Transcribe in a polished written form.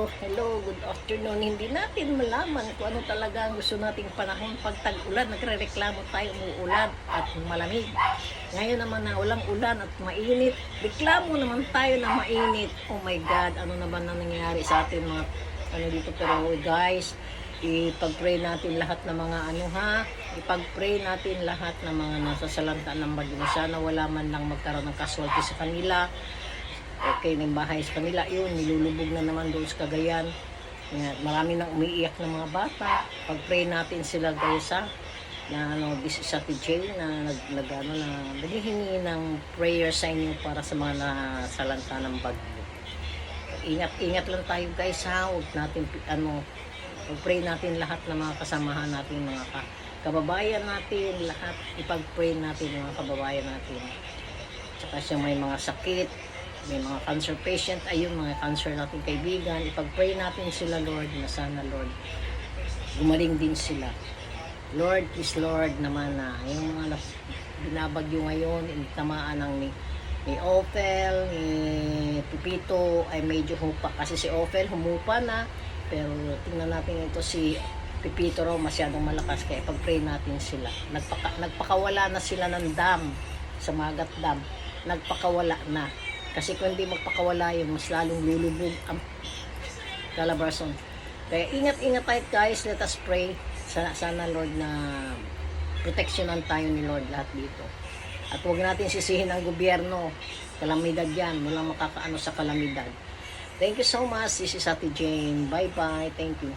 Hello, good afternoon. Hindi natin malaman kung ano talaga ang gusto nating panahon pag tag-ulan. Nagre-reklamo tayo, umuulan at malamig. Ngayon naman na walang ulan at mainit. Reklamo naman tayo na mainit. Oh my God, ano naman na nangyayari sa atin mga ano dito. Pero guys, ipag-pray natin lahat ng mga ano ha. Ipag-pray natin lahat ng mga nasasalanta ng bagyo. Sana wala man lang magkaroon ng kaswalti sa kanila. Okay, ng bahay sa kanila yun, nilulubog na naman doon sa Cagayan. Marami nang umiiyak ng mga bata. Pag-pray natin sila guys ha, na this is Ate Jane na naghihingi ng prayer sa inyo para sa mga nasalanta ng bagyo. Ingat lang tayo guys ha, huwag natin pag-pray natin lahat ng mga kasamahan natin, mga kababayan natin, lahat ipag-pray natin mga kababayan natin. Tsaka siya may mga sakit, may mga cancer patient, ayun mga cancer natin kaibigan, ipag-pray natin sila Lord, na sana Lord gumaling din sila. Lord is Lord naman na yung mga binabagyo ngayon, tamaan ng ni Ophel, ni Pipito ay medyo hupa kasi si Ophel humupa na, pero tingnan natin ito si Pipito raw masyadong malakas, kaya pag-pray natin sila. Nagpakawala na sila ng dam sa Magat Dam, nagpakawala na. Kasi kung hindi magpakawala yun, mas lalong lulubog ang Calabarzon. Kaya ingat-ingat tayo guys, let us pray. Sana Lord na proteksyonan tayo ni Lord lahat dito. At huwag natin sisihin ang gobyerno. Kalamidad yan, walang makakaano sa kalamidad. Thank you so much. This is Ate Jane. Bye-bye. Thank you.